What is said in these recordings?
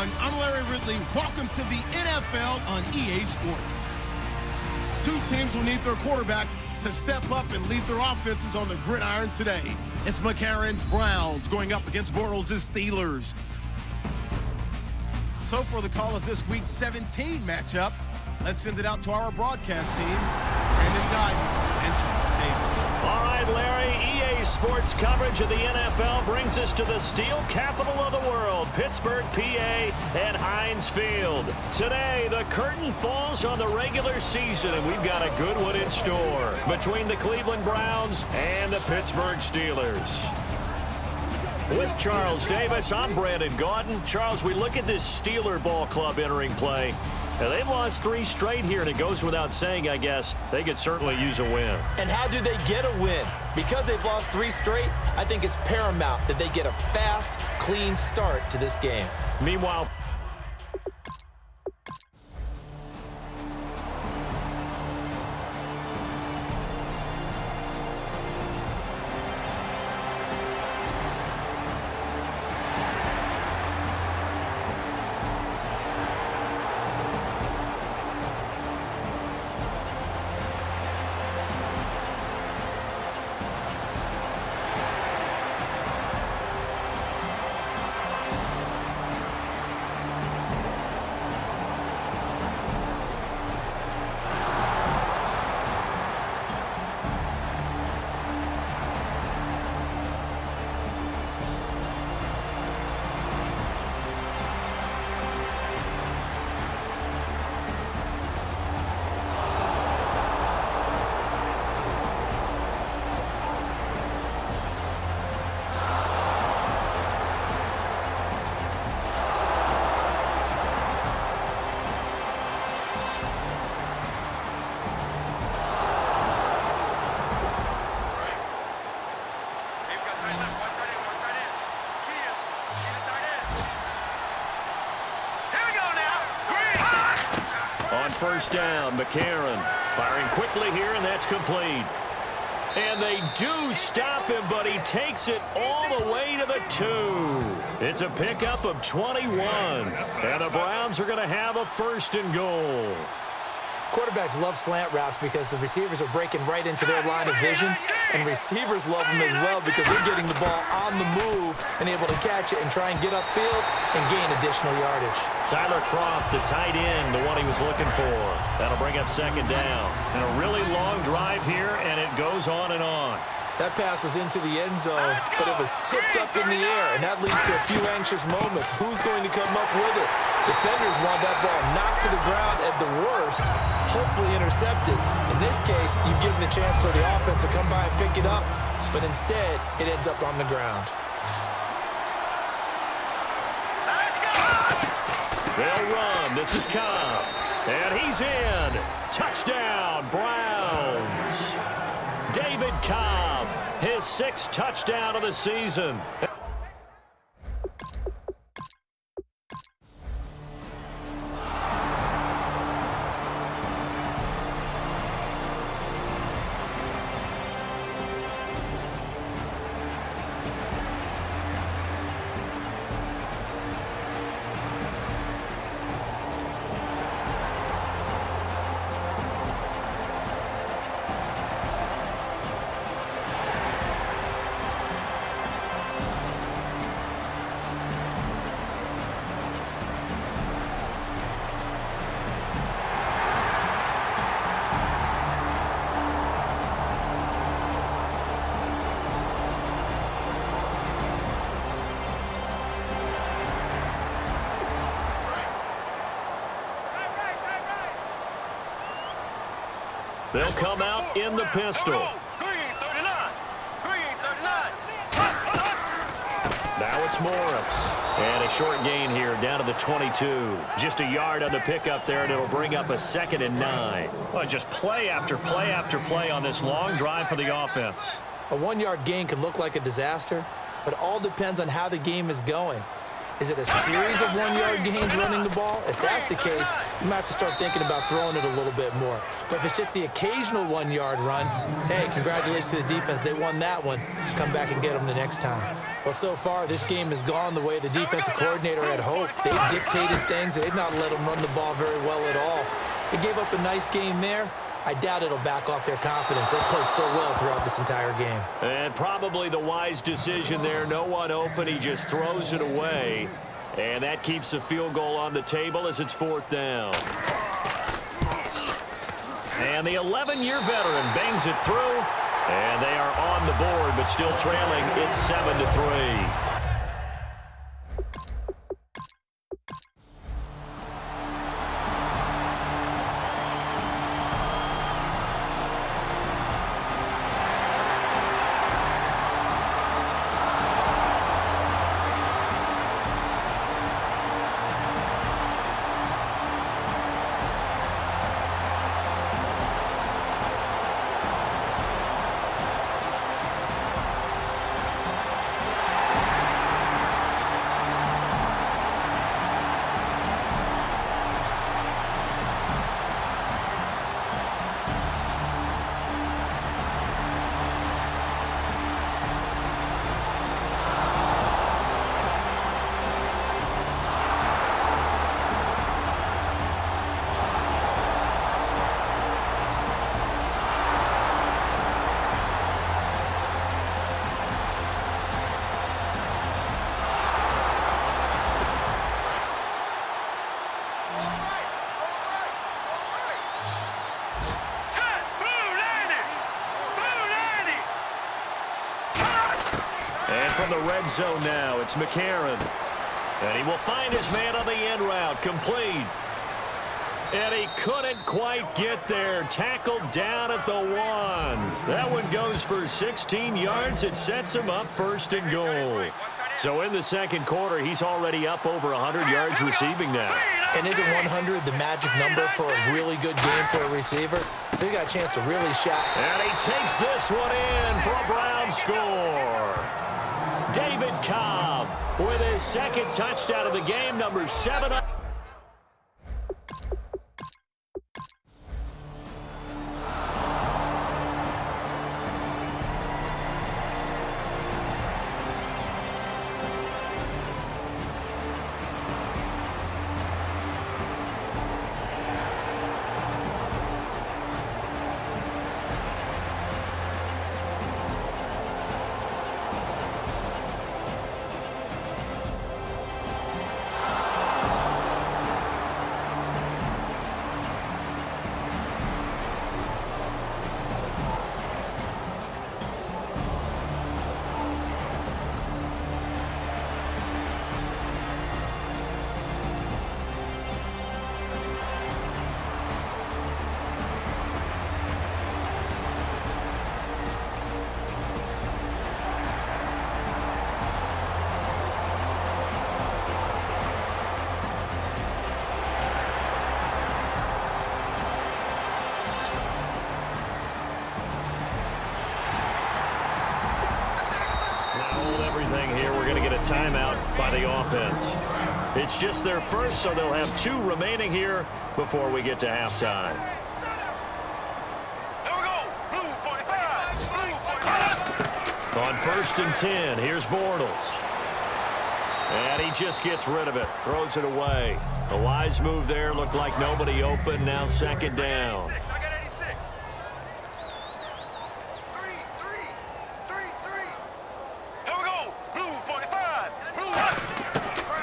everyone. I'm Larry Ridley. Welcome to the NFL on EA Sports. Two teams will need their quarterbacks to step up and lead their offenses on the gridiron today. It's McCarron's Browns going up against Bortles' Steelers. So for the call of this week's 17 matchup, let's send it out to our broadcast team, Brandon Godden and Charles Davis. All right, Larry, EA Sports coverage of the NFL brings us to the steel capital of the world, Pittsburgh, PA, at Heinz Field. Today, the curtain falls on the regular season, and we've got a good one in store between the Cleveland Browns and the Pittsburgh Steelers. With Charles Davis, I'm Brandon Gaudin. Charles, we look at this Steeler ball club entering play. Now, they've lost 3 straight here, and it goes without saying, I guess, they could certainly use a win. And how do they get a win? Because they've lost 3 straight, I think it's paramount that they get a fast, clean start to this game. Meanwhile, first down, McCarron firing quickly here, and that's complete. And they do stop him, but he takes it all the way to the 2. It's a pickup of 21, and the Browns are going to have a first and goal. Quarterbacks love slant routes because the receivers are breaking right into their line of vision, and receivers love them as well because they're getting the ball on the move and able to catch it and try and get upfield and gain additional yardage. Tyler Kroft, the tight end, the one he was looking for. That'll bring up second down. And a really long drive here, and it goes on and on. That pass was into the end zone, but it was tipped up in the air, and that leads to a few anxious moments. Who's going to come up with it? Defenders want that ball knocked to the ground at the worst, hopefully intercepted. In this case, you've given the chance for the offense to come by and pick it up, but instead, it ends up on the ground. They'll run. This is Cobb, and he's in. Touchdown, Browns. David Cobb, his 6th touchdown of the season. They'll come out in the pistol. Now it's Morris. And a short gain here down to the 22. Just a yard on the pickup there, and it'll bring up a 2nd and 9. Well, just play after play after play on this long drive for the offense. A 1-yard gain could look like a disaster, but all depends on how the game is going. Is it a series of 1-yard gains running the ball? If that's the case, you might have to start thinking about throwing it a little bit more. But if it's just the occasional 1-yard run, hey, congratulations to the defense. They won that one. Come back and get them the next time. Well, so far, this game has gone the way the defensive coordinator had hoped. They've dictated things. They've not let them run the ball very well at all. They gave up a nice game there. I doubt it'll back off their confidence. They've played so well throughout this entire game. And probably the wise decision there. No one open. He just throws it away. And that keeps the field goal on the table as it's 4th down. And the 11-year veteran bangs it through. And they are on the board, but still trailing. It's 7-3. And from the red zone now, it's McCarron. And he will find his man on the end route, complete. And he couldn't quite get there. Tackled down at the 1. That one goes for 16 yards. It sets him up 1st and goal. So in the second quarter, he's already up over 100 yards receiving now. And isn't 100 the magic number for a really good game for a receiver? So he got a chance to really shout. And he takes this one in for a Brown score. David Cobb with his second touchdown of the game, number 7. Timeout by the offense. It's just their first, so they'll have 2 remaining here before we get to halftime. Here we go. Blue 45. Blue 45. On 1st and 10, here's Bortles. And he just gets rid of it, throws it away. A wise move there, looked like nobody open, now 2nd down.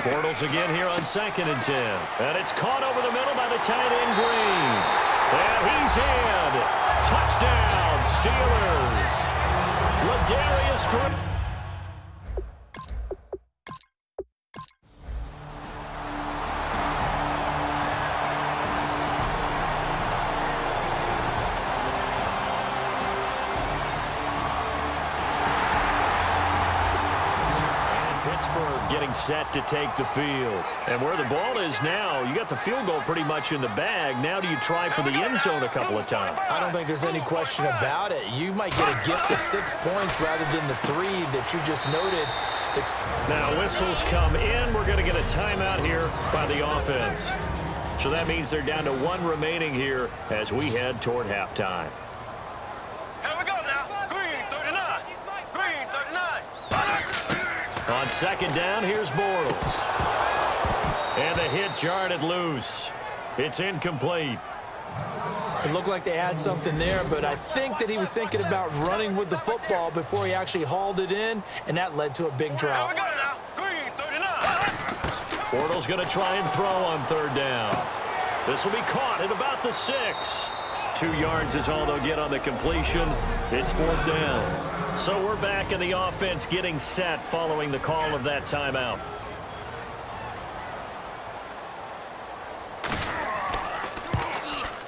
Bortles again here on 2nd and 10. And it's caught over the middle by the tight end, Green. And he's in. Touchdown, Steelers. Ladarius Green. Getting set to take the field. And where the ball is now, you got the field goal pretty much in the bag. Now do you try for the end zone a couple of times? I don't think there's any question about it. You might get a gift of 6 points rather than the 3 that you just noted. Now whistles come in. We're going to get a timeout here by the offense. So that means they're down to 1 remaining here as we head toward halftime. Here we go now. Green 39. Green 39. On second down, here's Bortles. And the hit jarred it loose. It's incomplete. It looked like they had something there, but I think that he was thinking about running with the football before he actually hauled it in, and that led to a big Here drop. we go now. Green 39. Bortles going to try and throw on third down. This will be caught at about the 6. 2 yards is all they'll get on the completion. It's 4th down. So we're back in the offense getting set following the call of that timeout.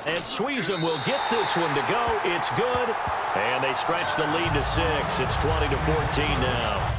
And Sweezum will get this one to go. It's good. And they stretch the lead to 6. It's 20-14 now.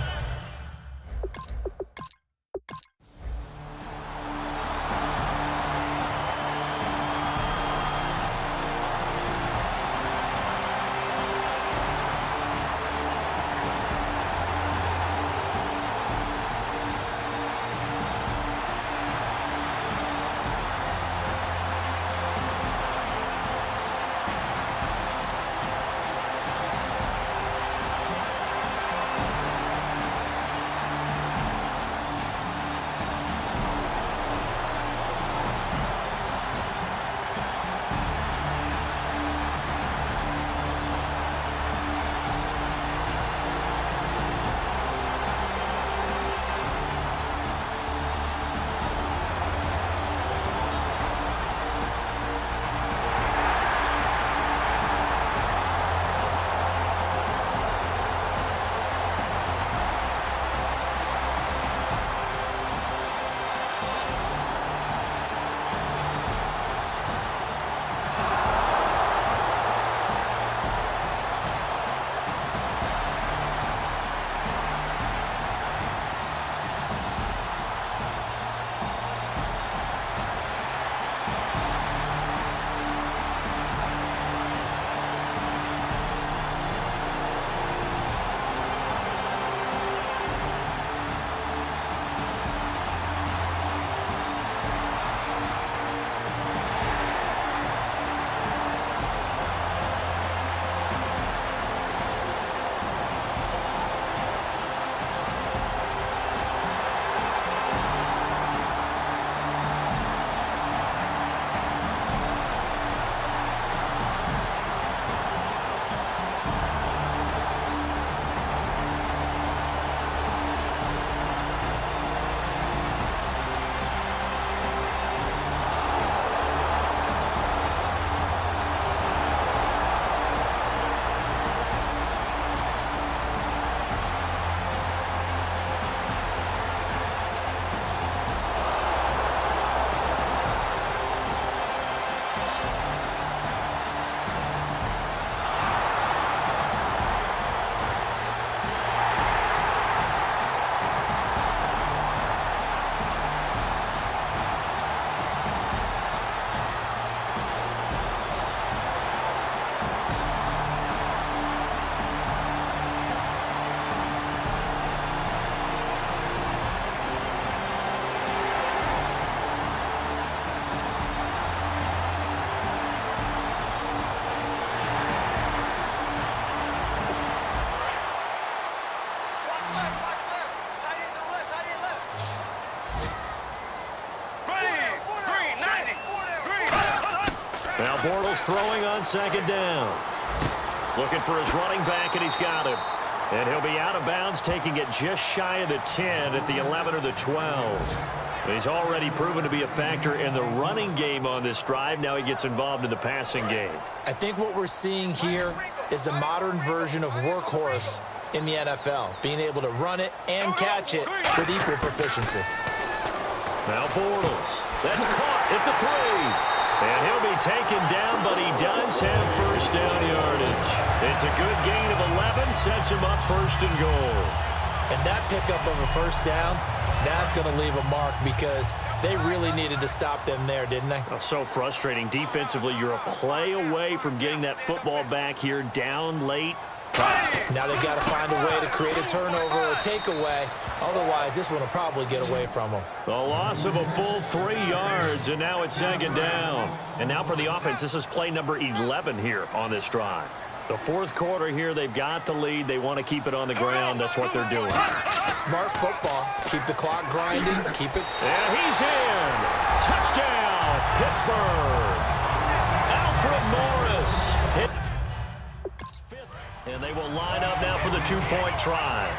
Now Bortles throwing on second down. Looking for his running back, and he's got him. And he'll be out of bounds, taking it just shy of the 10 at the 11 or the 12. He's already proven to be a factor in the running game on this drive. Now he gets involved in the passing game. I think what we're seeing here is the modern version of workhorse in the NFL, being able to run it and catch it with equal proficiency. Now Bortles. That's caught at the 3. And he'll be taken down, but he does have first down yardage. It's a good gain of 11, sets him up first and goal. And that pickup of a first down, that's going to leave a mark because they really needed to stop them there, didn't they? Oh, so frustrating. Defensively, you're a play away from getting that football back here down late. Now they've got to find a way to create a turnover or a takeaway. Otherwise, this one will probably get away from them. The loss of a full 3 yards, and now it's second down. And now for the offense, this is play number 11 here on this drive. The fourth quarter here, they've got the lead. They want to keep it on the ground. That's what they're doing. Smart football. Keep the clock grinding. Keep it. And he's in. Touchdown, Pittsburgh. Alfred Morris. Hit. And they will line up now for the two-point try.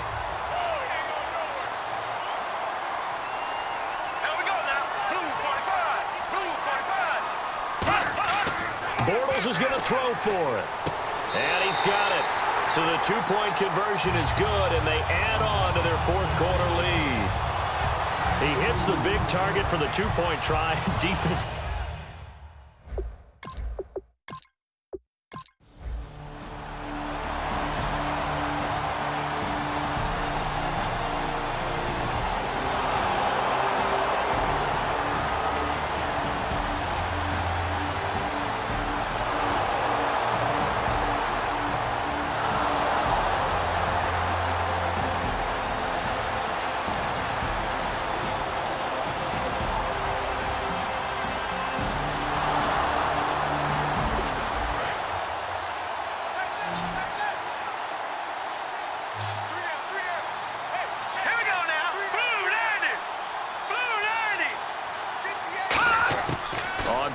Here we go now. Blue 45. Blue 45. Bortles is going to throw for it. And he's got it. So the two-point conversion is good, and they add on to their fourth quarter lead. He hits the big target for the two-point try. Defense.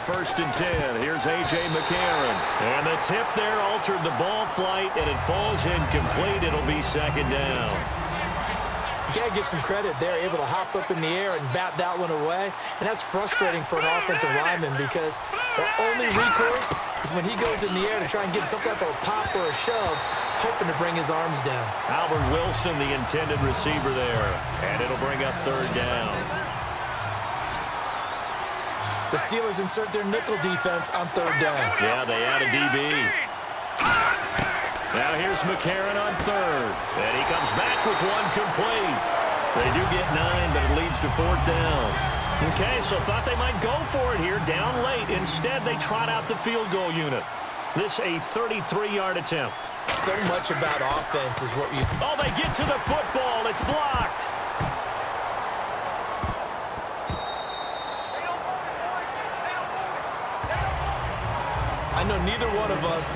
First and 10. Here's A.J. McCarron. And the tip there altered the ball flight, and it falls incomplete. It'll be second down. You got to give some credit. They're able to hop up in the air and bat that one away. And that's frustrating for an offensive lineman because the only recourse is when he goes in the air to try and get some type of a pop or a shove, hoping to bring his arms down. Albert Wilson, the intended receiver there. And it'll bring up third down. The Steelers insert their nickel defense on third down. Yeah, they add a DB. Now here's McCarron on third. And he comes back with one complete. They do get 9, but it leads to fourth down. Okay, so thought they might go for it here, down late. Instead, they trot out the field goal unit. This a 33-yard attempt. So much about offense is what you... Oh, they get to the football. It's blocked. I know neither one of us...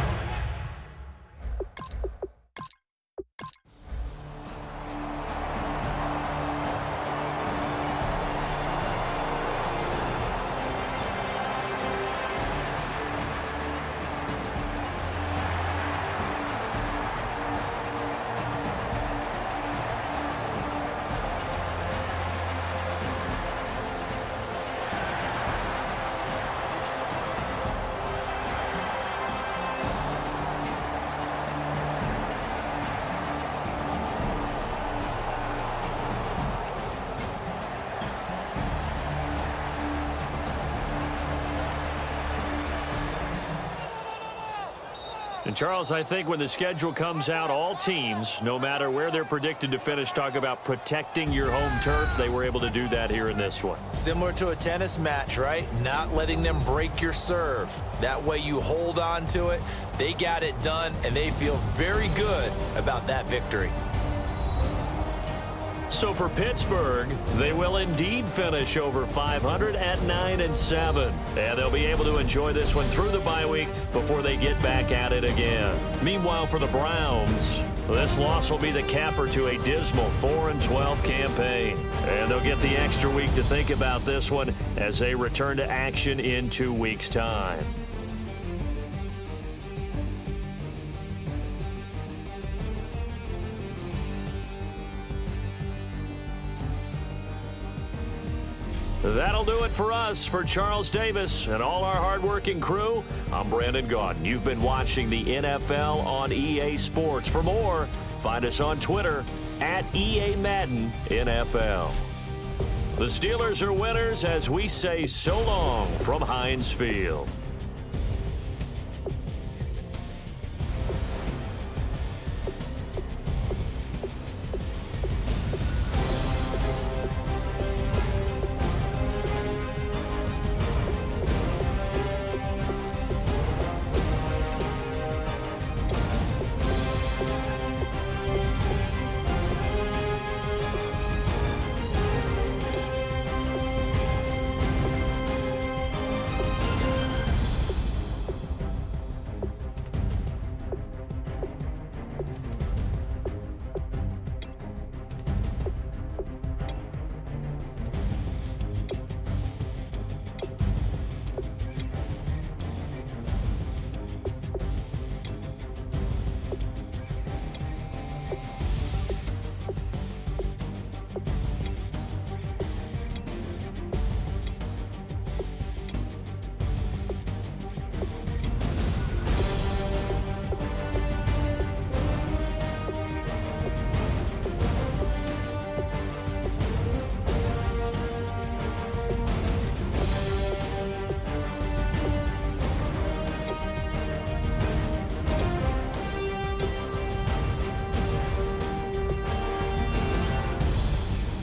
And, Charles, I think when the schedule comes out, all teams, no matter where they're predicted to finish, talk about protecting your home turf. They were able to do that here in this one. Similar to a tennis match, right? Not letting them break your serve. That way you hold on to it. They got it done, and they feel very good about that victory. So for Pittsburgh, they will indeed finish over 500 at 9-7. And they'll be able to enjoy this one through the bye week before they get back at it again. Meanwhile, for the Browns, this loss will be the capper to a dismal 4-12 campaign. And they'll get the extra week to think about this one as they return to action in 2 weeks' time. That'll do it for us. For Charles Davis and all our hardworking crew, I'm Brandon Gaudin. You've been watching the NFL on EA Sports. For more, find us on Twitter at EA Madden NFL. The Steelers are winners as we say so long from Heinz Field.